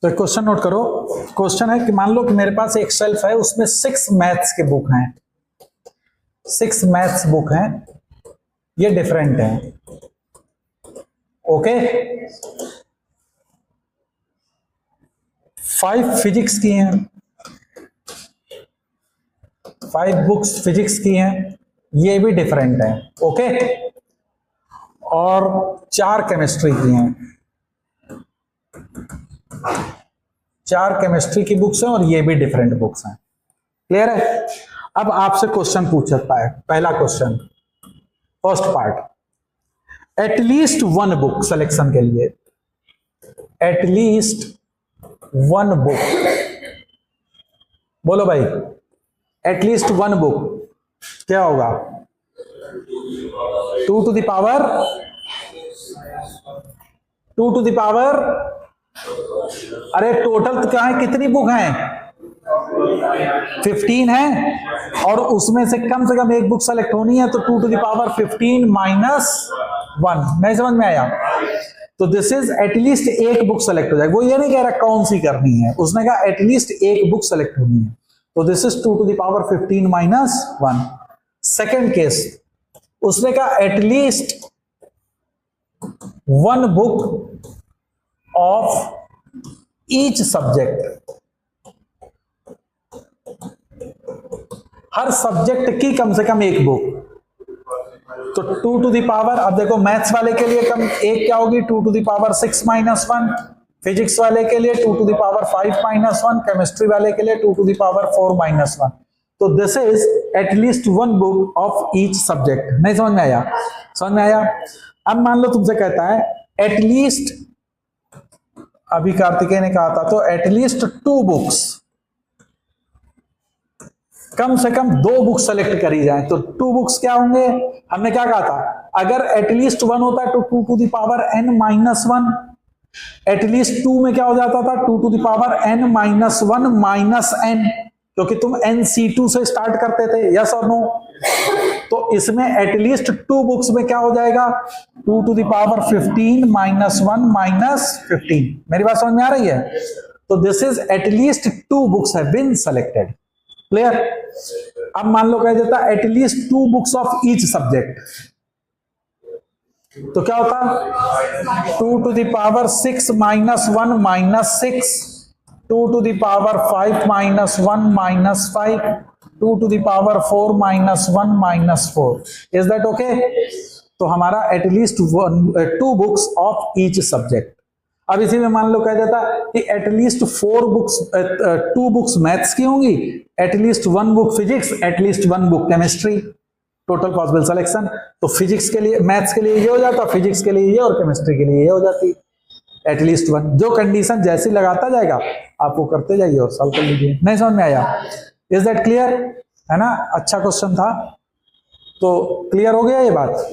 तो question note करो। Question है कि मान लो कि मेरे पास एक शेल्फ है, उसमें 6 मैथ्स के बुक हैं, 6 मैथ्स बुक हैं, ये डिफरेंट है। ओके, 5 फिजिक्स की हैं, 5 बुक्स फिजिक्स की हैं, ये भी डिफरेंट है। ओके, और 4 केमिस्ट्री की हैं, 4 केमिस्ट्री की बुक्स हैं और ये भी डिफरेंट बुक्स हैं। क्लियर है? अब आपसे क्वेश्चन पूछ सकता है, पहला question, first part, at least 1 book selection के लिए, एटलीस्ट 1 बुक, बोलो भाई, एटलीस्ट 1 बुक क्या होगा? 2 to the power 2 to the power, अरे टोटल क्या है, कितनी बुक हैं? 15 है, और उसमें से कम एक बुक सेलेक्ट होनी है, तो 2 टू द पावर 15 माइनस 1। नहीं समझ में आया? तो दिस इज एटलीस्ट एक बुक सेलेक्ट हो जाएगी। वो ये नहीं कह रहा कौन सी करनी है, उसने कहा एटलीस्ट एक बुक सेलेक्ट होनी है, तो this is 2 to the power 15 minus 1। Second case, उसने कहा at least 1 book of each subject, हर सब्जेक्ट की कम से कम एक बुक, तो 2 टू द पावर, अब देखो मैथ्स वाले के लिए कम एक क्या होगी, 2 to the power 6 minus 1, physics वाले के लिए 2 to the power 5 minus 1, chemistry वाले के लिए 2 टू द पावर 4 माइनस 1। तो this is at least 1 book of each subject. नहीं समझ में आया? समझ में आया? अब मान लो तुमसे कहता है एटलीस्ट, अभी कार्तिकेय ने कहा था, तो एटलीस्ट 2 बुक्स, कम से कम 2 बुक्स सेलेक्ट करी जाए, तो 2 बुक्स क्या होंगे? हमने क्या कहा था, अगर एटलीस्ट 1 होता है तो 2 to the power n minus 1, at least 2 में क्या हो जाता था, 2 to the power n minus 1 minus n, क्योंकि तुम nc2 से स्टार्ट करते थे, यस और नो? तो इसमें एटलीस्ट 2 बुक्स में क्या हो जाएगा, 2 to the power 15 minus 1 minus 15। मेरी बात समझ में आ रही है? तो this is at least 2 books have been selected. Clear? अब मान लो कह देता at least 2 books of each subject, तो क्या होता, 2 to the power 6 minus 1 minus 6, 2 to the power 5 minus 1 minus 5, 2 to the power 4 minus 1 minus 4। Is that okay? तो हमारा at least 2 books of each subject. अब इसी में मान लो कह देता कि एटलीस्ट 2 बुक्स मैथ्स की होंगी, at least 1 book physics, at least 1 book chemistry, total possible selection. तो फिजिक्स के लिए, मैथ्स के लिए ये हो जाता, फिजिक्स के लिए ये, और केमिस्ट्री के लिए ये हो जाती एटलीस्ट 1। जो कंडीशन जैसी लगाता जाएगा आप वो करते जाइए और सॉल्व कर लीजिए। नहीं समझ में आया? Is that clear? है ना? अच्छा क्वेश्चन था, तो क्लियर हो गया ये बात?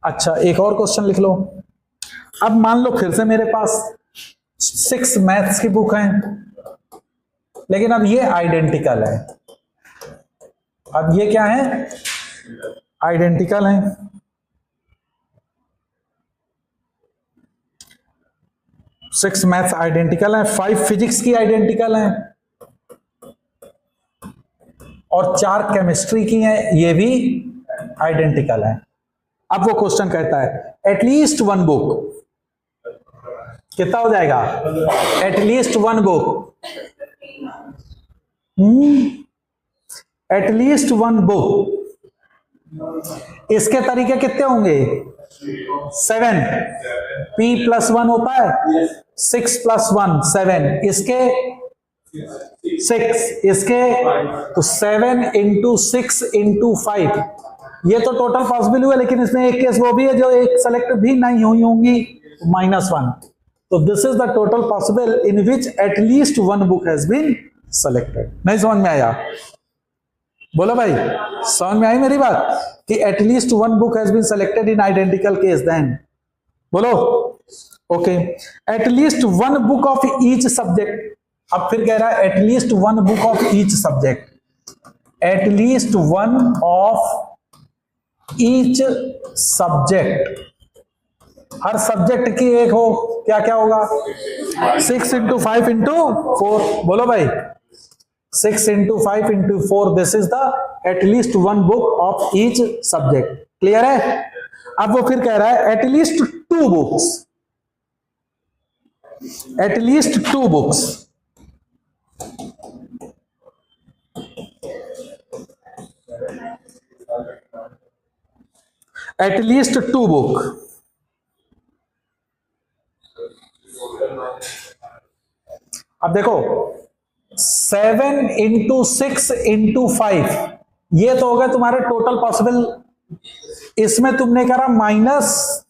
अच्छा, एक और क्वेश्चन लिख लो। अब मान लो फिर से मेरे पास 6 मैथ्स की बुक हैं, लेकिन अब ये आइडेंटिकल है। अब ये क्या है? आइडेंटिकल है। सिक्स मैथ्स आइडेंटिकल है, 5 फिजिक्स की आइडेंटिकल है, और 4 केमिस्ट्री की हैं, ये भी आइडेंटिकल है। अब वो क्वेश्चन कहता है एटलीस्ट 1 बुक, कितना हो जाएगा? एटलीस्ट 1 बुक, एटलीस्ट 1 बुक, इसके तरीके कितने होंगे? 7, p प्लस 1 होता है, 6 प्लस 1 7, इसके 6, इसके तो 7 इंटू 6 इंटू 5, ये तो टोटल पॉसिबल हुआ, लेकिन इसमें एक केस वो भी है जो एक सेलेक्ट भी नहीं हुई होंगी, -1। तो this is the total possible in which at least 1 book has been selected. नहीं समझ में आया? बोलो भाई, समझ में आई मेरी बात कि at least 1 book has been selected in identical case? Then बोलो okay. At least 1 book of each subject, अब फिर कह रहा है at least 1 book of each subject, at least 1 of each subject, हर सब्जेक्ट की एक हो, क्या क्या होगा? 6 इंटू 5 इंटू 4, बोलो भाई 6 into 5 into 4, this is the at least one book of each subject. Clear है? अब वो फिर कह रहा है at least 2 books, at least 2 books, at least 2 book. अब देखो 7 इंटू 6 इंटू 5, ये तो हो गया तुम्हारे टोटल पॉसिबल। इसमें तुमने करा माइनस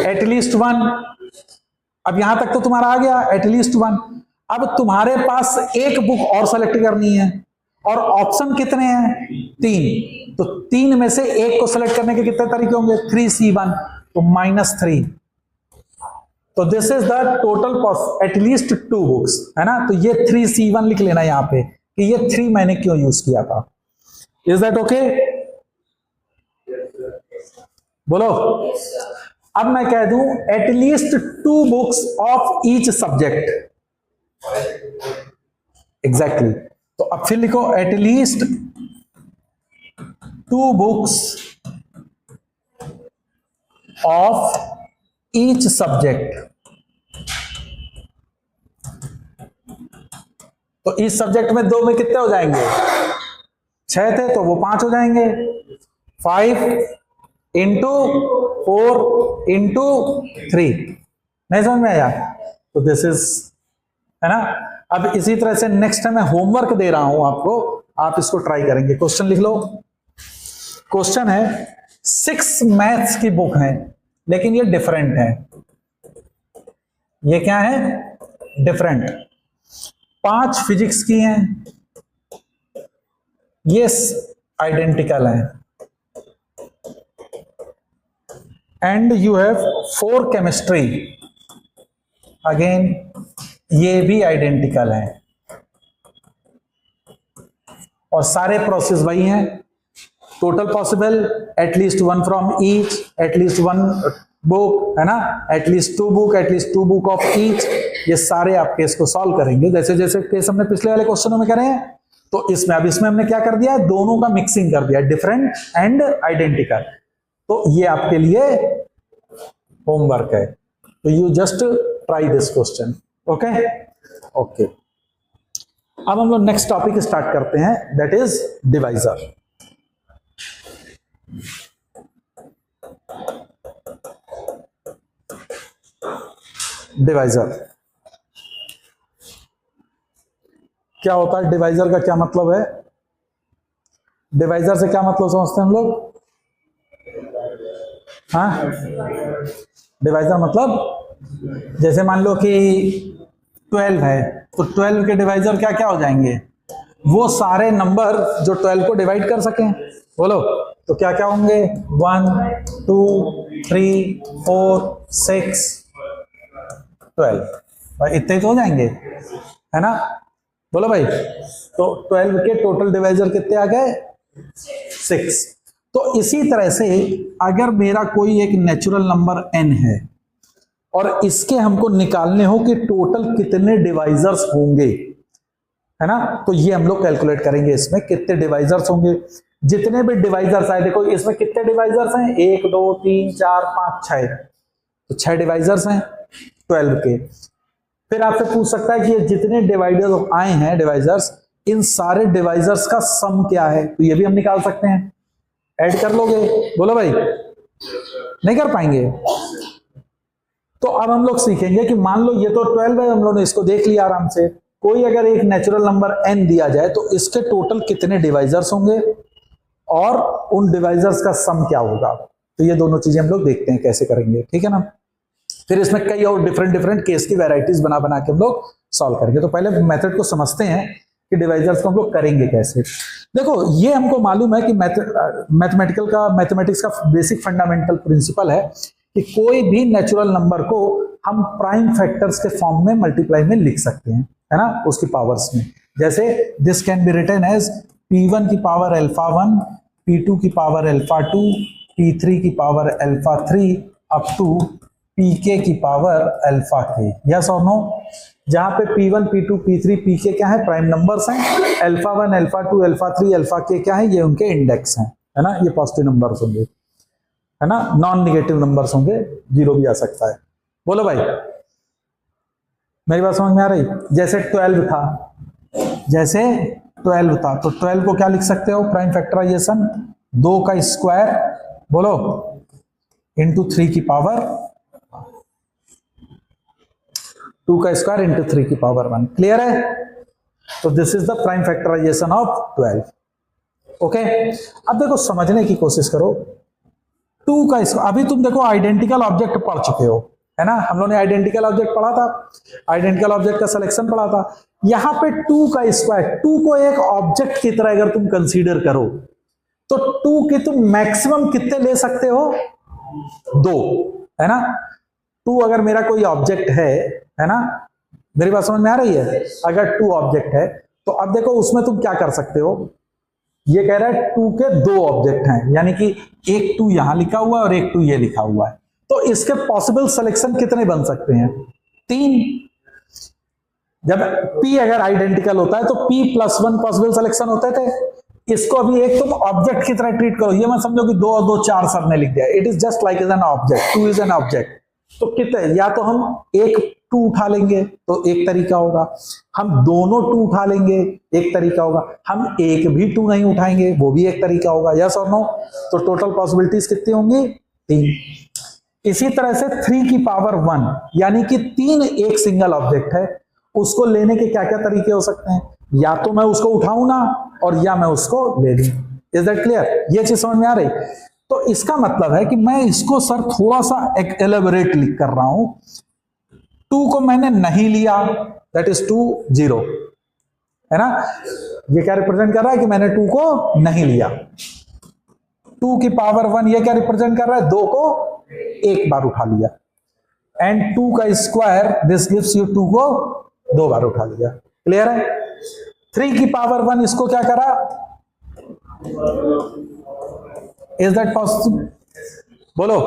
एटलीस्ट 1। अब यहां तक तो तुम्हारा आ गया एटलीस्ट 1। अब तुम्हारे पास एक बुक और सेलेक्ट करनी है, और ऑप्शन कितने हैं? 3। तो 3 में से एक को सेलेक्ट करने के कितने तरीके होंगे? 3C1, तो -3। तो this is the total cost at least 2 books, है ना? तो ये 3C1 लिख लेना यहां पे कि ये 3 मैंने क्यों यूज किया था। Is that okay? बोलो। अब मैं कह दूं at least 2 books of each subject, exactly. तो अब फिर लिखो at least 2 books of each subject. तो इस सब्जेक्ट में 2 में कितने हो जाएंगे? 6 थे तो वो 5 हो जाएंगे। 5 इंटू 4 इंटू 3। नहीं समझ में आया? तो दिस इज, है ना? अब इसी तरह से नेक्स्ट टाइम मैं होमवर्क दे रहा हूं आपको, आप इसको ट्राई करेंगे। क्वेश्चन लिख लो। क्वेश्चन है 6 मैथ्स की बुक है, लेकिन ये डिफरेंट है। ये क्या है? डिफरेंट। 5 फिजिक्स की हैं, ये आइडेंटिकल है। And you have 4 chemistry, again ये भी आइडेंटिकल है, और सारे प्रोसेस वही हैं। Total possible at least 1 from each, at least 1 book, है ना? At least 2 book, at least 2 book of each. ये सारे आप केस को सॉल्व करेंगे जैसे जैसे केस हमने पिछले वाले क्वेश्चनों में करे हैं। तो इसमें अब इसमें हमने क्या कर दिया? दोनों का मिक्सिंग कर दिया, डिफरेंट एंड आइडेंटिकल। तो ये आपके लिए होमवर्क है, तो you just try this question. Okay okay. अब हम लोग नेक्स्ट टॉपिक स्टार्ट करते हैं, दैट इज डिवाइजर। डिवाइजर क्या होता है? डिवाइजर का क्या मतलब है? डिवाइजर से क्या मतलब समझते हैं हम लोग? हाँ, डिवाइजर मतलब जैसे मान लो कि 12 है, तो 12 के डिवाइजर क्या क्या हो जाएंगे? वो सारे नंबर जो 12 को डिवाइड कर सकें। बोलो, तो क्या क्या होंगे? 1 2 3 4 6 12, भाई इतने तो हो जाएंगे, है ना? बोलो भाई। तो 12 के टोटल डिवाइजर कितने आ गए? 6। तो इसी तरह से अगर मेरा कोई एक नेचुरल नंबर n है और इसके हमको निकालने हो कि टोटल कितने डिवाइजर्स होंगे, है ना? तो ये हम लोग कैलकुलेट करेंगे, इसमें कितने डिवाइजर्स होंगे। जितने भी डिवाइजर्स आए, देखो इसमें कितने डिवाइजर्स हैं? 1 2 3 4 5 6, तो 6 डिवाइजर्स हैं 12 के। फिर आपसे पूछ सकता है कि ये जितने डिवाइडर्स आए हैं, डिवाइजर्स, इन सारे डिवाइजर्स का सम क्या है? तो ये भी हम निकाल सकते हैं। ऐड कर लोगे? बोलो भाई। नहीं कर पाएंगे? तो अब हम लोग सीखेंगे कि मान लो ये तो 12 है, हम लोगों ने इसको देख लिया आराम से। कोई अगर एक नेचुरल नंबर n दिया जाए तो इसके टोटल कितने डिवाइजर्स होंगे और उन डिवाइजर्स का सम क्या होगा। तो ये दोनों चीजें हम लोग देखते हैं कैसे करेंगे, ठीक है ना? फिर इसमें कई और डिफरेंट डिफरेंट केस की वैरायटीज बना बना के हम लोग सॉल्व करेंगे। तो पहले मेथड को समझते हैं कि डिवाइजर्स को हम लोग करेंगे कैसे। देखो, ये हमको मालूम है कि मैथमेटिक्स का बेसिक फंडामेंटल प्रिंसिपल है कि कोई भी नेचुरल नंबर को हम प्राइम फैक्टर्स के फॉर्म में मल्टीप्लाई में लिख सकते हैं, है ना? उसकी पावर्स में। जैसे this can be written as p1 की पावर अल्फा 1, p2 की पावर अल्फा 2, p3 की power alpha 3 up to pk की पावर अल्फा के, यस और नो। जहां पे p1 p2 p3 pk क्या है, प्राइम नंबर्स हैं। Alpha 1 alpha 2 alpha 3 alpha k क्या है, ये उनके इंडेक्स हैं, है ना। ये पॉजिटिव नंबर्स होंगे, है ना, नॉन निगेटिव नंबर्स होंगे, जीरो भी आ सकता है। बोलो भाई, मेरी बात समझ में आ रही। जैसे 12 था, जैसे 12 था, तो 12 को क्या लिख सकते हो, प्राइम फैक्टराइजेशन 2 का स्क्वायर, बोलो, इंटू 3 की पावर 2 का स्क्वायर इंटू 3 की पावर 1। क्लियर है। तो this is the prime factorization of 12। Okay, अब देखो समझने की कोशिश करो। 2 का स्क्वायर, अभी तुम देखो आइडेंटिकल ऑब्जेक्ट पढ़ चुके हो, है ना। हम लोगों ने आइडेंटिकल ऑब्जेक्ट पढ़ा था, आइडेंटिकल ऑब्जेक्ट का सिलेक्शन पढ़ा था। यहां पे 2 का स्क्वायर, 2 को एक ऑब्जेक्ट की तरह अगर तुम कंसीडर करो तो 2 की तुम मैक्सिमम कितने ले सकते हो, 2, है ना। 2 अगर मेरा कोई ऑब्जेक्ट है ना, मेरी बात समझ में आ रही है। अगर 2 ऑब्जेक्ट है तो अब देखो उसमें तुम क्या कर सकते हो। ये कह रहा है 2 के 2 ऑब्जेक्ट हैं, यानी कि एक 2 यहां लिखा हुआ है और एक 2 ये लिखा हुआ है, तो इसके पॉसिबल सिलेक्शन कितने बन सकते हैं, 3। जब P अगर आइडेंटिकल होता है तो P प्लस 1 पॉसिबल सिलेक्शन होते थे। इसको अभी एक तुम ऑब्जेक्ट की तरह ट्रीट करो, ये मत समझो कि 2 और 2 4 सर ने लिख दिया। It is just like an object, 2 is an object. तो कितने, या तो हम एक 2 उठा लेंगे तो एक तरीका होगा, हम दोनों 2 उठा लेंगे एक तरीका होगा, हम एक भी 2 नहीं उठाएंगे वो भी एक तरीका होगा, यस और नो। तो टोटल पॉसिबिलिटीज कितनी होंगी, 3। इसी तरह से 3 की पावर 1, यानी कि 3 एक सिंगल ऑब्जेक्ट है, उसको लेने के क्या क्या तरीके हो सकते हैं, या तो मैं उसको उठाऊं ना, और या मैं उसको ले लूं। इज दैट क्लियर, ये चीज समझ में आ रही। तो इसका मतलब है कि मैं इसको सर थोड़ा सा एलेबोरेट लिख कर रहा हूं। 2 को मैंने नहीं लिया, दैट इज 2 0, है ना। ये क्या रिप्रेजेंट कर रहा है कि मैंने 2 को नहीं लिया। 2 की पावर 1 ये क्या रिप्रेजेंट कर रहा है, 2 को एक बार उठा लिया। एंड 2 का स्क्वायर दिस गिव्स यू 2 को 2 बार उठा लिया। क्लियर है। 3 की पावर 1 इसको क्या करा, इज दैट पॉसिबल, बोलो।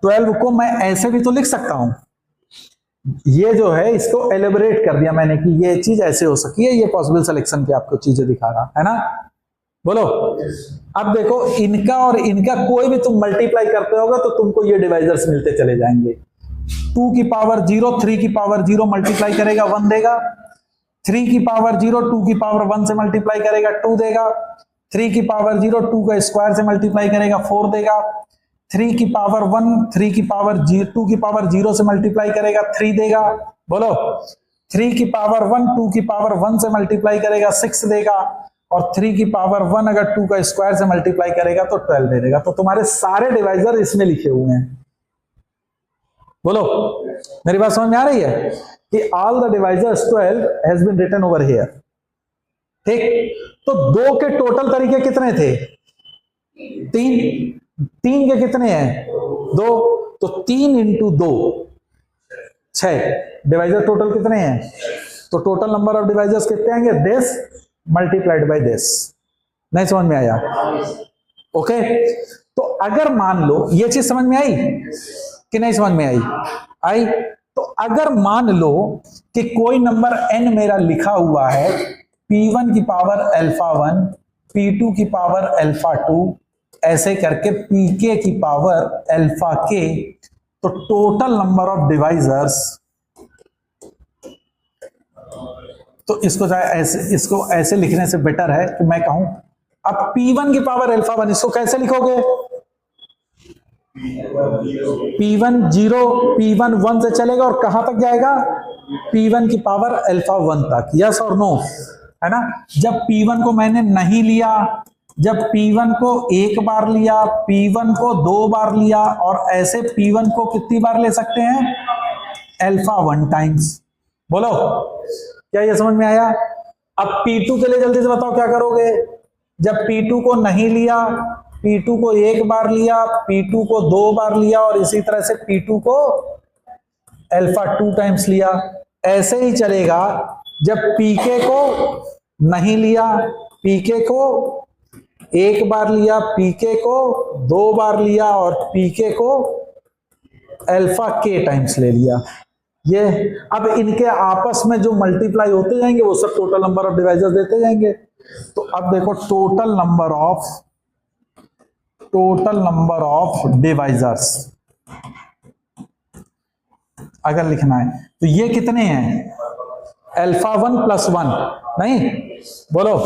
12 को मैं ऐसे भी तो लिख सकता हूं, ये जो है इसको एलेबोरेट कर दिया मैंने कि ये चीज ऐसे हो सकती है, ये पॉसिबल सिलेक्शन की आपको चीजें दिखा रहा है ना, बोलो। अब देखो इनका और इनका कोई भी तुम मल्टीप्लाई करते होगा तो तुमको ये डिवाइजर्स मिलते चले जाएंगे। 2 की पावर 0 3 की पावर 0 मल्टीप्लाई करेगा 1 देगा, 3 की पावर 0 2 की पावर 1 से मल्टीप्लाई करेगा 2 देगा, 3 की पावर 0 2 का स्क्वायर से मल्टीप्लाई करेगा 4 देगा, 3 की पावर 1 3 की पावर 2 की पावर 0 से मल्टीप्लाई करेगा 3 देगा, बोलो। 3 की पावर 1 2 की पावर 1 से मल्टीप्लाई करेगा 6 देगा, और 3 की पावर 1 अगर 2 का स्क्वायर से मल्टीप्लाई करेगा तो 12 दे देगा। तो तुम्हारे सारे डिवाइजर इसमें लिखे हुए हैं, बोलो। मेरी बात समझ में आ रही है कि all the divisors 12 has been written over here, ठीक। तो 2 के टोटल तरीके कितने थे, 3 के कितने हैं, 2, तो 3 इंटू 2 6 डिवाइजर टोटल कितने हैं, तो टोटल नंबर ऑफ डिवाइजर्स कितने आएंगे, दिस मल्टीप्लाइड बाय दिस। नहीं समझ में आया, ओके। तो अगर मान लो, ये चीज समझ में आई कि नहीं समझ में आई। तो अगर मान लो कि कोई नंबर n मेरा लिखा हुआ है, p1 की पावर अल्फा 1, p2 की पावर अल्फा 2, ऐसे करके pk की पावर अल्फा k, तो टोटल नंबर ऑफ डिवाइजर्स, तो इसको ऐसे लिखने से बेटर है कि मैं कहूं, अब p1 की पावर अल्फा 1 इसको कैसे लिखोगे, P1 0, P1 1 से चलेगा और कहां तक जाएगा, P1 की पावर अल्फा 1 तक, यस और नो, है ना। जब P1 को मैंने नहीं लिया, जब P1 को एक बार लिया, P1 को 2 बार लिया, और ऐसे P1 को कितनी बार ले सकते हैं, अल्फा 1 टाइम्स, बोलो। क्या ये समझ में आया। अब P2 के लिए जल्दी से बताओ क्या करोगे। जब P2 को नहीं लिया, P2 को एक बार लिया, P2 को 2 बार लिया, और इसी तरह से P2 को अल्फा 2 टाइम्स लिया, ऐसे ही चलेगा। जब pk को नहीं लिया, pk को एक बार लिया, pk को 2 बार लिया, और pk को अल्फा के टाइम्स ले लिया ये। अब इनके आपस में जो मल्टीप्लाई होते जाएंगे वो सब टोटल नंबर ऑफ डिवाइजर्स देते जाएंगे। तो अब देखो टोटल नंबर ऑफ डिवाइजर्स अगर लिखना है तो ये कितने हैं, अल्फा 1 प्लस 1, नहीं बोलो,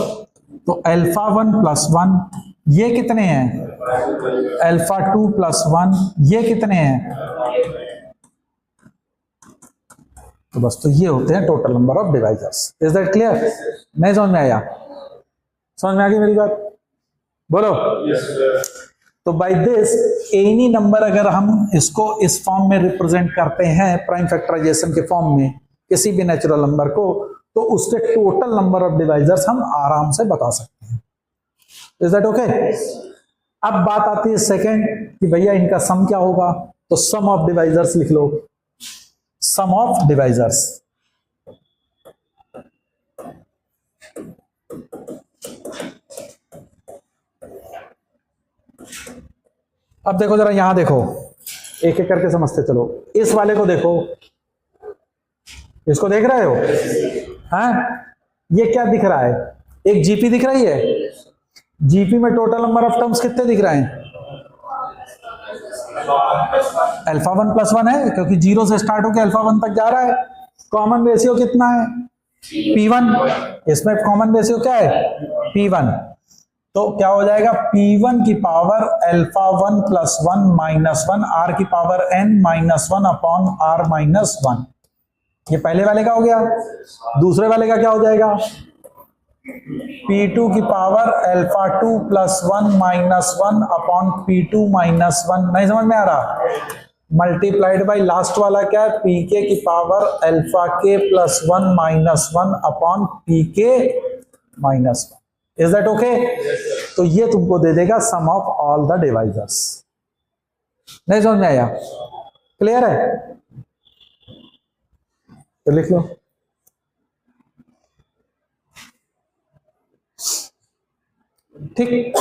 तो अल्फा 1 प्लस 1 ये कितने हैं, अल्फा 2 प्लस 1 ये कितने हैं। तो बस तो ये होते हैं total number of divisors. Is that clear? नहीं समझ में आया? समझ में आ गई मेरी बात? बोलो। तो बाय दिस एनी नंबर अगर हम इसको इस फॉर्म में रिप्रेजेंट करते हैं प्राइम फैक्टराइजेशन के फॉर्म में किसी भी नेचुरल नंबर को, तो उसके टोटल नंबर ऑफ डिवाइजर्स हम आराम से बता सकते हैं। Is that okay? अब बात आती है सेकंड कि भैया इनका सम क्या होगा। तो सम ऑफ डिवाइजर्स लिख लो, सम ऑफ डिवाइजर्स। अब देखो जरा यहां देखो, एक एक करके समझते चलो। इस वाले को देखो, इसको देख रहे हो? हैं? ये क्या दिख रहा है, एक जीपी दिख रही है। जीपी में टोटल नंबर ऑफ टर्म्स कितने दिख रहे हैं, अल्फा 1 प्लस 1 है, क्योंकि 0 से स्टार्ट होकर अल्फा 1 तक जा रहा है। कॉमन रेशियो कितना है, P1। इसमें कॉमन रेशियो क्या है, P1। तो क्या हो जाएगा, P1 की power alpha 1 plus 1 minus 1 R की power n minus 1 upon R minus 1। ये पहले वाले का हो गया। दूसरे वाले का क्या हो जाएगा, P2 की power alpha 2 plus 1 minus 1 upon P2 minus 1। नहीं समझ में आ रहा? मल्टीप्लाइड बाई लास्ट वाला क्या है, Pk की power alpha k plus 1 minus 1 upon Pk minus 1। Is that okay? तो ये तुमको दे देगा सम ऑफ ऑल द डिवाइजर्स। नहीं समझ में आया? क्लियर है? तो लिख लो। ठीक,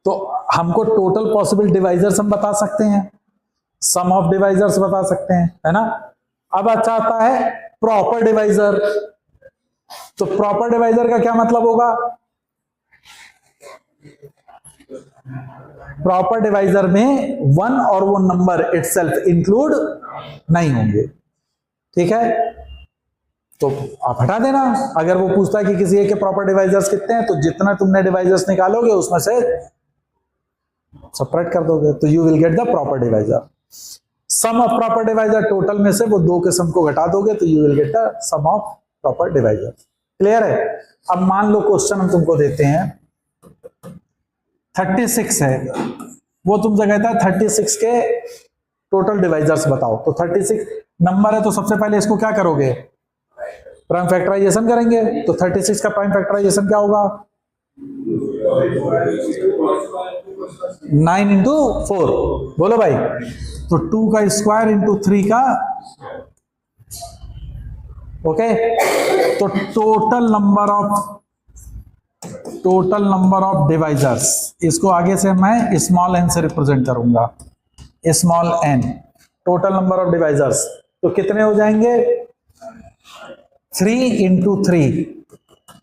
तो हमको टोटल पॉसिबल डिवाइजर्स हम बता सकते हैं, सम ऑफ डिवाइजर्स बता सकते हैं, है ना। अब अच्छा आता है प्रॉपर डिवाइजर। तो प्रॉपर डिवाइजर का क्या मतलब होगा, प्रॉपर डिवाइजर में वन और वो नंबर इटसेल्फ इंक्लूड नहीं होंगे। ठीक है, तो आप हटा देना। अगर वो पूछता है कि किसी एक के प्रॉपर डिवाइजर्स कितने हैं, तो जितना तुमने डिवाइजर्स निकालोगे उसमें से सबट्रैक्ट कर दोगे, तो you will get the proper divisor. Sum of proper divisor, total में से वो दो के सम को घटा दोगे तो you will get the sum of proper divisor. Clear है? अब मान लो क्वेश्चन हम तुमको देते हैं 36 है, वो तुमसे कहता है 36 के टोटल डिवाइजर्स बताओ। तो 36 नंबर है, तो सबसे पहले इसको क्या करोगे, प्राइम फैक्टराइजेशन करेंगे। तो 36 का प्राइम फैक्टराइजेशन क्या होगा, 9 इंटू 4। बोलो भाई, तो 2 का स्क्वायर इंटू 3 का, ओके। तो टोटल नंबर ऑफ डिवाइजर्स, इसको आगे से मैं स्मॉल n से रिप्रेजेंट करूंगा, small n। Total number of divisors तो कितने हो जाएंगे, 3 इंटू 3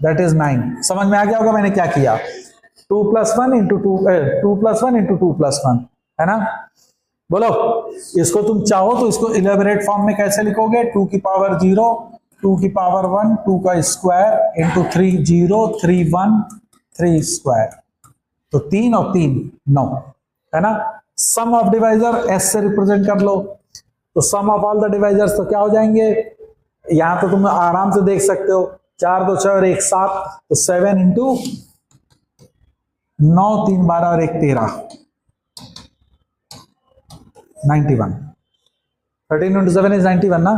दैट इज 9। समझ में आ गया होगा मैंने क्या किया, 2 plus 1 into 2 plus 1 into 2 plus 1, है ना। बोलो, इसको तुम चाहो तो इसको इलेबोरेट फॉर्म में कैसे लिखोगे, 2 की पावर 0, 2 की पावर 1, 2 का स्क्वायर इंटू 3, 0, 3, 1, 3 स्क्वायर। तो 3 और 3 9, है ना। सम ऑफ डिवाइजर एस से रिप्रेजेंट कर लो। तो सम ऑफ ऑल द डिवाइजर्स तो क्या हो जाएंगे, यहां तो तुम आराम से देख सकते हो, 4 2 6 और 1 7, तो 7 इंटू 9 3 12 और 1 13, 91। 13 इंटू 7 इज 91 ना,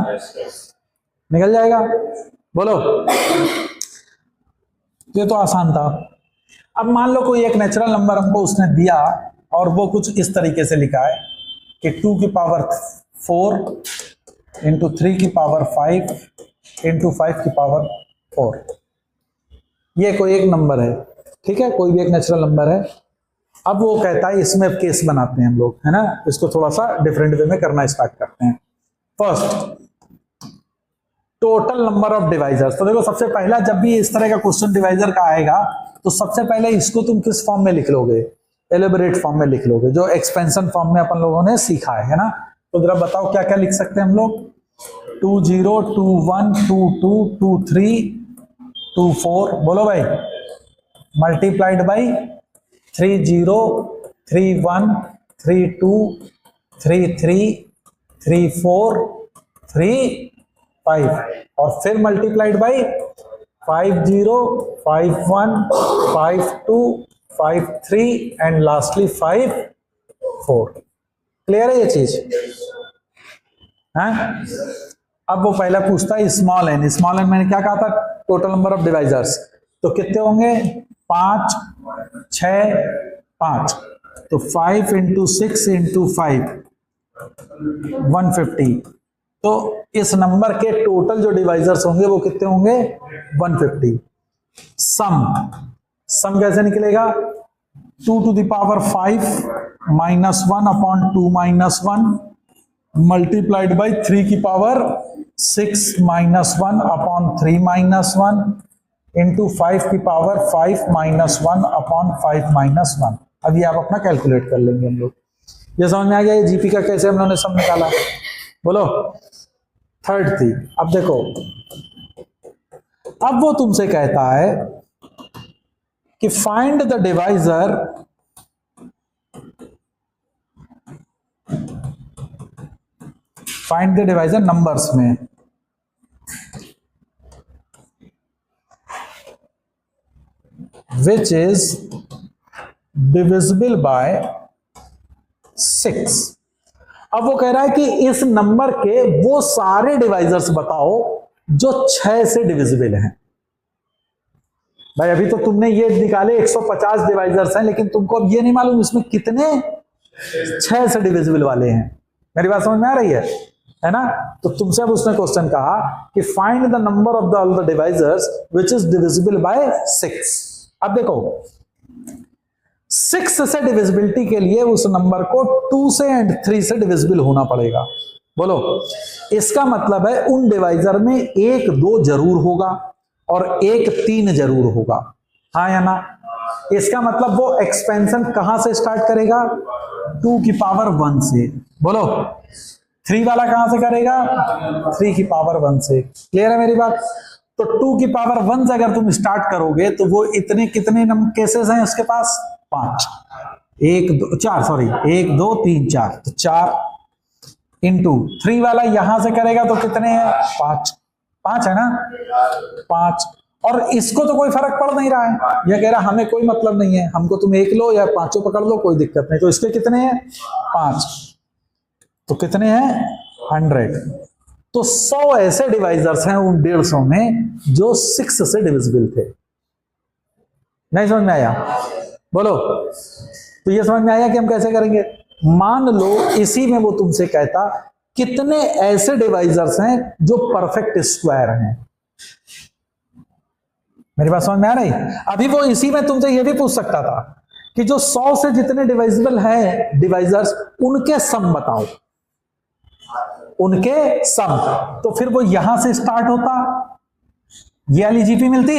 निकल जाएगा। बोलो, ये तो आसान था। अब मान लो कोई एक नेचुरल नंबर हमको उसने दिया और वो कुछ इस तरीके से लिखा है कि 2 की पावर 4 इंटू 3 की पावर 5 इंटू 5 की पावर 4। ये कोई एक नंबर है, ठीक है, कोई भी एक नेचुरल नंबर है। अब वो कहता है इसमें केस बनाते हैं हम लोग, है ना, इसको थोड़ा सा डिफरेंट वे में करना स्टार्ट करते हैं। First, total number of divisors. तो देखो सबसे पहला जब भी इस तरह का क्वेश्चन डिवाइजर का आएगा तो सबसे पहले इसको तुम किस फॉर्म में लिख लोगे? एलिबरेट फॉर्म में लिख लोगे, जो एक्सपेंशन फॉर्म में अपन लोगों ने सीखा है ना। तो जरा बताओ क्या क्या लिख सकते हैं हम लोग? 2 0 2 1 2 2 2 3 2 4, बोलो भाई, मल्टीप्लाइड बाई 3 0 3 1 3 2 3 3 3 4 3 5, और फिर multiplied by 5 0 5 1 5 2 5 3 and lastly 5 4। Clear है ये चीज? है? अब वो पहला पूछता है स्मॉल एन। स्मॉल एन मैंने क्या कहा था? Total number of divisors. तो कितने होंगे? 5 6 5, तो 5 इंटू 6 इंटू 5 150। तो इस नंबर के टोटल जो डिवाइजर्स होंगे वो कितने होंगे? 150। सम कैसे निकलेगा? 2 to the power 5 minus 1 upon 2 minus 1 multiplied by 3 की power 6 minus 1 upon 3 minus 1 into 5 की पावर 5 minus 1 upon 5 minus 1। अब ये आप अपना कैलकुलेट कर लेंगे हम लोग। ये समझ में आ गया ये जीपी का कैसे हम लोगों ने सम निकाला? बोलो। थर्ड थी। अब देखो, अब वो तुमसे कहता है कि फाइंड द डिवाइजर नंबर्स में। Which is divisible by 6। अब वो कह रहा है कि इस नंबर के वो सारे डिवाइजर्स बताओ जो 6 से डिविजिबल हैं। भाई अभी तो तुमने ये निकाले 150 डिवाइजर्स हैं, लेकिन तुमको अब ये नहीं मालूम इसमें कितने 6 से डिविजिबल वाले हैं। मेरी बात समझ में आ रही है ना? तो तुमसे अब उसने क्वेश्चन कहा कि find the number of the all the divisors which is divisible by 6। अब देखो 6 से डिविजिबिलिटी के लिए उस नंबर को 2 से एंड 3 से डिविजिबल होना पड़ेगा। बोलो। इसका मतलब है उन डिवाइजर में 1 2 जरूर होगा और 1 3 जरूर होगा, हाँ या ना? इसका मतलब वो एक्सपेंशन कहां से स्टार्ट करेगा? 2 की पावर 1 से। बोलो। 3 वाला कहां से करेगा? 3 की पावर 1 से। क्लियर है मेरी बात? तो 2 की पावर 1 से अगर तुम स्टार्ट करोगे तो वो इतने कितने केसेस हैं उसके पास? 5 1 2 4 सॉरी 1 2 3 4, तो 4 इंटू 3 वाला यहां से करेगा तो कितने हैं? 5 है ना? 5। और इसको तो कोई फर्क पड़ नहीं रहा है, यह कह रहा हमें कोई मतलब नहीं है, हमको तुम 1 लो या 5 पकड़ लो, कोई दिक्कत नहीं। तो इसके कितने हैं? 5। तो कितने हैं? 100। तो 100 ऐसे डिवाइजर्स हैं उन 150 में जो 6 से डिविजिबल थे। नहीं समझ में आया? बोलो। तो ये समझ में आया कि हम कैसे करेंगे? मान लो इसी में वो तुमसे कहता कितने ऐसे डिवाइजर्स हैं जो परफेक्ट स्क्वायर हैं। मेरी बात समझ में आ रही? अभी वो इसी में तुमसे ये भी पूछ सकता था कि जो 100 से जितने डिवाइजिबल हैं डिवाइजर्स, उनके सम बताओ, उनके सम। तो फिर वो यहां से स्टार्ट होता, ये वाली जीपी मिलती,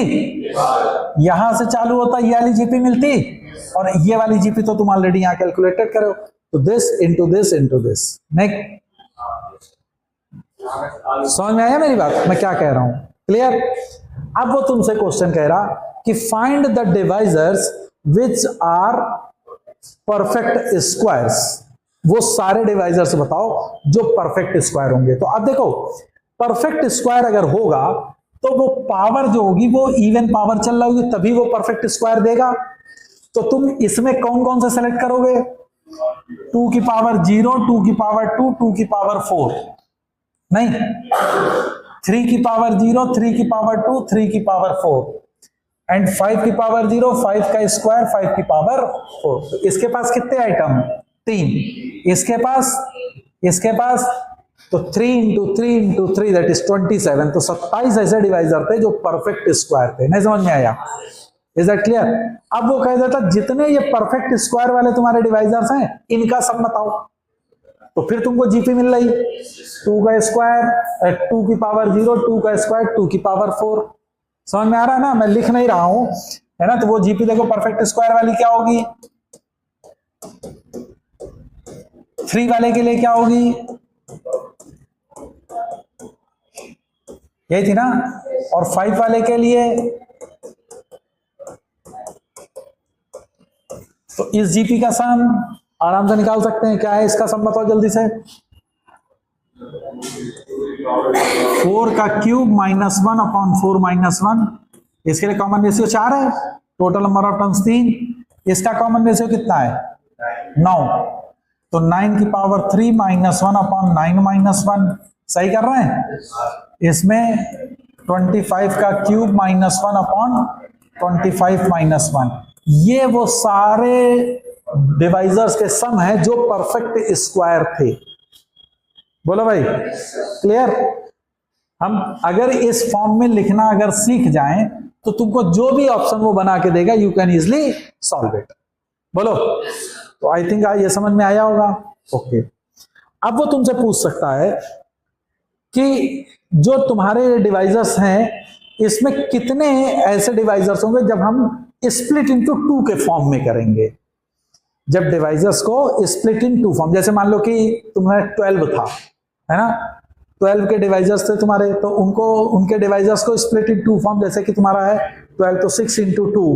यहां से चालू होता, ये वाली जीपी मिलती, और ये वाली जीपी तो तुम ऑलरेडी यहां कैलकुलेटेड करो। तो this into this into this. Next. समझ में आया मेरी बात मैं क्या कह रहा हूं? क्लियर? अब वो तुमसे क्वेश्चन कह रहा कि find the divisors which are perfect squares. वो सारे डिवाइजर्स बताओ जो परफेक्ट स्क्वायर होंगे। तो अब देखो परफेक्ट स्क्वायर अगर होगा तो वो पावर जो होगी वो इवन पावर चल रहा होगी, तभी वो परफेक्ट स्क्वायर देगा। तो तुम इसमें कौन कौन से सेलेक्ट करोगे? 2 की पावर 0, 2 की पावर 2, 2 की पावर 4 नहीं, 3 की पावर 0, 3 की पावर 2, 3 की पावर 4 एंड 5 की पावर 0, 5 का स्क्वायर 5 की पावर 4। तो इसके पास कितने आइटम? 3। इसके पास तो 3 इंटू 3 इंटू 3 दैट इज 27। तो 27 ऐसे डिवाइजर थे जो परफेक्ट स्क्वायर थे। नहीं समझ में आया? Is that clear? अब वो कह देता जितने ये परफेक्ट स्क्वायर वाले तुम्हारे डिवाइजर्स हैं इनका सब बताओ, तो फिर तुमको जीपी मिल रही 2 का स्क्वायर 2 की पावर 0, 2 का स्क्वायर 2 की पावर 4। समझ में आ रहा है ना? मैं लिख नहीं रहा हूं, है ना? तो वो जीपी देखो परफेक्ट स्क्वायर वाली क्या होगी, 3 वाले के लिए क्या होगी, यही थी ना, और 5 वाले के लिए, तो इस जीपी का सम आराम से निकाल सकते हैं। क्या है इसका सम बताओ जल्दी से, 4 का क्यूब माइनस 1 अपॉन 4 माइनस 1, इसके लिए कॉमन रेशियो 4 है, टोटल नंबर ऑफ टर्म्स 3, इसका कॉमन रेशियो कितना है 9, तो 9 की पावर 3 माइनस 1 अपॉन 9 माइनस 1, सही कर रहे हैं? इसमें 25 का क्यूब माइनस 1 अपॉन 25 माइनस 1, ये वो सारे डिवाइजर्स के सम है जो परफेक्ट स्क्वायर थे। बोलो भाई, क्लियर? हम अगर इस फॉर्म में लिखना अगर सीख जाएं तो तुमको जो भी ऑप्शन वो बना के देगा you can easily solve it. बोलो, तो आई थिंक ये समझ में आया होगा। ओके, अब वो तुमसे पूछ सकता है कि जो तुम्हारे डिवाइजर्स हैं इसमें कितने ऐसे डिवाइजर्स होंगे जब हम स्प्लिट इनटू 2 के फॉर्म में करेंगे। जब डिवाइजर्स को स्प्लिट इन 2 फॉर्म, जैसे मान लो कि तुम्हारा 12 था, है ना, 12 के डिवाइजर्स थे तुम्हारे, तो उनको उनके डिवाइजर्स को स्प्लिट इन 2 फॉर्म, जैसे कि तुम्हारा है 12 तो 6 इंटू 2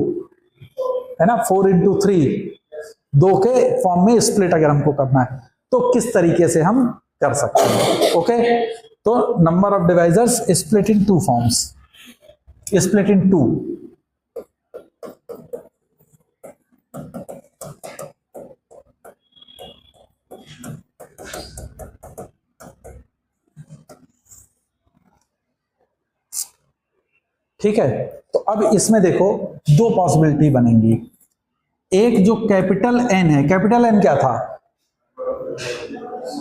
है ना, 4 इंटू 3, 2 के फॉर्म में स्प्लिट अगर हमको करना है तो किस तरीके से हम कर सकते हैं। ओके, तो number of divisors split in 2 forms, split in 2। ठीक है, तो अब इसमें देखो 2 पॉसिबिलिटी बनेंगी। एक जो कैपिटल एन है, कैपिटल एन क्या था,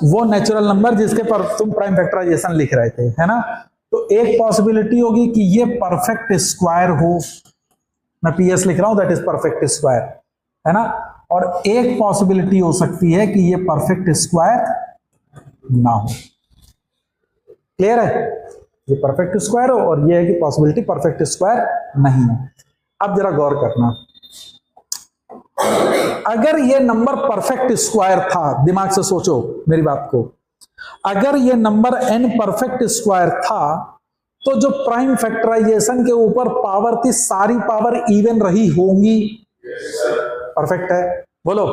वो नेचुरल नंबर जिसके पर तुम प्राइम फैक्टराइजेशन लिख रहे थे, है ना, तो एक पॉसिबिलिटी होगी कि ये परफेक्ट स्क्वायर हो, मैं पीएस लिख रहा हूं, दैट इज परफेक्ट स्क्वायर, है ना, और एक पॉसिबिलिटी हो सकती है कि ये परफेक्ट स्क्वायर ना हो। क्लियर है? ये परफेक्ट स्क्वायर हो और ये है कि पॉसिबिलिटी परफेक्ट स्क्वायर नहीं है। अब जरा गौर करना, अगर ये नंबर परफेक्ट स्क्वायर था, दिमाग से सोचो मेरी बात को, अगर ये नंबर n परफेक्ट स्क्वायर था तो जो प्राइम फैक्टराइजेशन के ऊपर पावर थी सारी पावर इवन रही होंगी। परफेक्ट है? बोलो,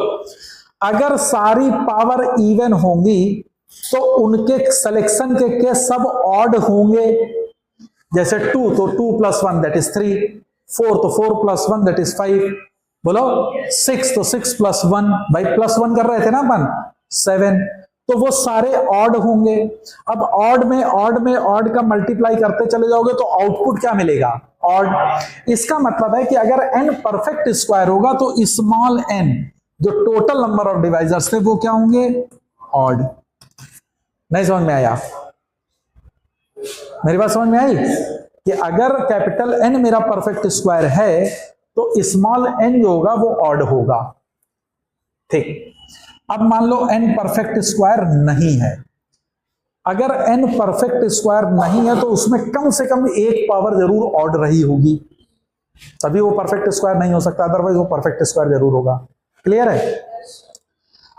अगर सारी पावर इवन होंगी तो उनके सिलेक्शन के सब ऑड होंगे। जैसे 2 तो 2 प्लस 1 दैट इज 3, 4 तो 4 प्लस 1 दैट इज 5, बोलो 6 तो 6 प्लस 1, भाई प्लस 1 कर रहे थे ना अपन, 7, तो वो सारे ऑड होंगे। अब ऑड में ऑड का मल्टीप्लाई करते चले जाओगे तो आउटपुट क्या मिलेगा, ऑड। इसका मतलब है कि अगर n परफेक्ट स्क्वायर होगा तो स्मॉल n जो टोटल नंबर ऑफ डिवाइजर्स थे वो क्या होंगे, ऑड। नहीं समझ में आया? मेरी बात समझ में आई कि अगर कैपिटल N मेरा परफेक्ट स्क्वायर है तो स्मॉल n जो होगा वो ऑड होगा। ठीक, अब मान लो n परफेक्ट स्क्वायर नहीं है। अगर n परफेक्ट स्क्वायर नहीं है तो उसमें कम से कम एक पावर जरूर ऑड रही होगी, तभी वो परफेक्ट स्क्वायर नहीं हो सकता, अदरवाइज वो परफेक्ट स्क्वायर जरूर होगा। क्लियर है?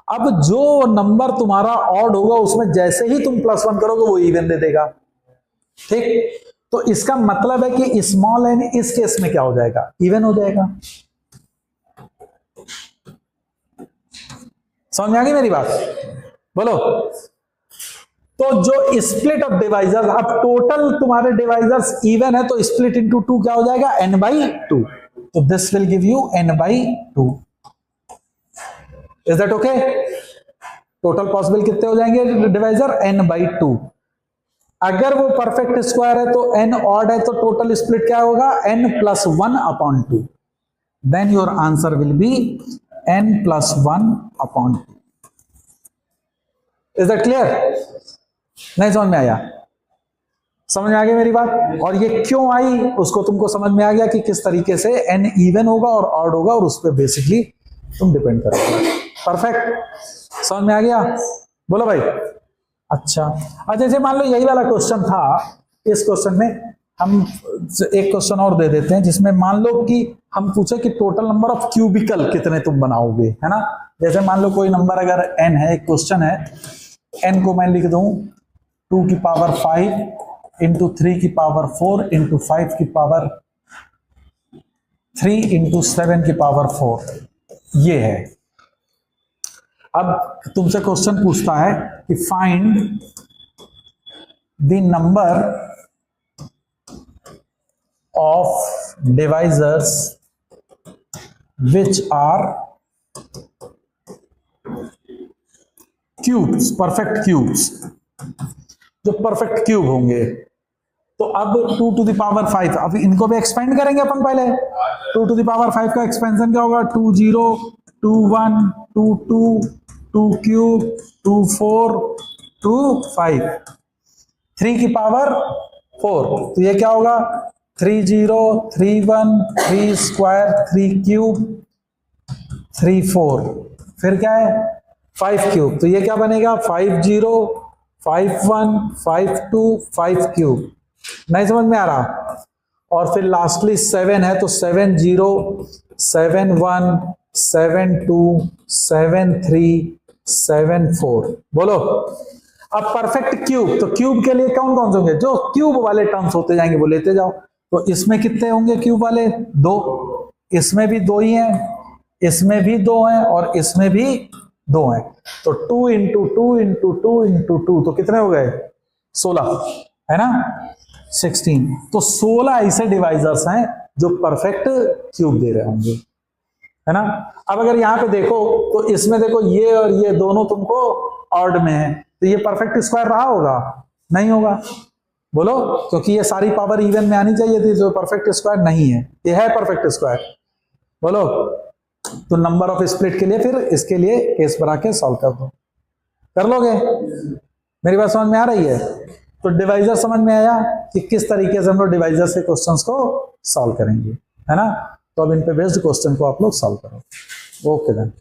अब जो नंबर तुम्हारा ऑड होगा उसमें जैसे ही तुम +1 करोगे वो इवन दे देगा। ठीक, तो इसका मतलब है कि स्मॉल n इस केस में क्या हो जाएगा, इवन हो जाएगा। समझ में आ गई मेरी बात? बोलो, तो जो स्प्लिट ऑफ डिवाइजर्स, अब टोटल तुम्हारे डिवाइजर्स इवन है तो स्प्लिट इनटू 2 क्या हो जाएगा, n/2, तो this will give you n/2। Is that okay? Total possible कितने हो जाएंगे डिवाइजर, n/2। अगर वो परफेक्ट स्क्वायर है तो n ऑड है तो टोटल स्प्लिट क्या होगा, n+1/2। Then your answer will be n+1/2। Is that clear? नहीं समझ में आया? समझ में आ गई मेरी बात? और ये क्यों आई उसको तुमको समझ में आ गया कि किस तरीके से n इवन होगा और ऑड होगा और उस पर बेसिकली तुम डिपेंड करोगे। परफेक्ट, समझ में आ गया? बोलो भाई। अच्छा, और जैसे मान लो यही वाला क्वेश्चन था, इस क्वेश्चन में हम एक क्वेश्चन और दे देते हैं जिसमें मान लो कि हम पूछे कि टोटल नंबर ऑफ क्यूबिकल कितने तुम बनाओगे, है ना। जैसे मान लो कोई नंबर अगर n है, एक क्वेश्चन है, n को मैं लिख दूं 2 की पावर 5 इंटू 3 की पावर 4 इंटू 5 की पावर 3 इंटू 7 की पावर 4, ये है। अब तुमसे क्वेश्चन पूछता है कि find the number of divisors which are cubes, perfect cubes, जो परफेक्ट क्यूब होंगे। तो अब 2 टू द पावर 5, अब इनको भी एक्सपेंड करेंगे अपन पहले। 2 टू द पावर 5 का एक्सपेंशन क्या होगा? 2 0 2 1 2 2 2 क्यूब 2 4 2 5, 3 की पावर 4, तो ये क्या होगा? 3 0 3 1 3 स्क्वायर 3 क्यूब 3 4, फिर क्या है? 5 क्यूब, तो ये क्या बनेगा? 5 0 5 1 5 2 5 क्यूब। नहीं समझ में आ रहा? और फिर लास्टली 7 है, तो 7 0 7 1 7 2 7 3 7 4। बोलो। अब परफेक्ट क्यूब, तो क्यूब के लिए कौन कौन से होंगे? जो क्यूब वाले टर्म्स होते जाएंगे वो लेते जाओ। तो इसमें कितने होंगे क्यूब वाले? 2, इसमें भी 2 ही हैं, इसमें भी 2 हैं और इसमें भी 2 हैं। तो 2 इंटू 2 इंटू 2 इंटू 2, तो कितने हो गए? 16, है ना, 16। तो 16 ऐसे डिवाइजर्स हैं जो परफेक्ट क्यूब दे रहे होंगे, है ना। अब अगर यहां पे देखो तो इसमें देखो ये और ये दोनों तुमको ऑड में है, तो ये परफेक्ट स्क्वायर रहा होगा? नहीं होगा। बोलो, क्योंकि ये सारी पावर इवन में आनी चाहिए थी, जो परफेक्ट स्क्वायर नहीं है। ये है परफेक्ट स्क्वायर। बोलो। तो नंबर ऑफ स्प्लिट के लिए फिर इसके लिए केस बना के सॉल्व कर दो। कर लोगे? मेरी बात समझ में आ रही है? तो डिवाइजर समझ में आया कि किस तरीके से हम लोग डिवाइजर से क्वेश्चंस को सॉल्व करेंगे, है ना। तो अब इन पे बेस्ड क्वेश्चन को आप लोग सॉल्व करो। Okay then.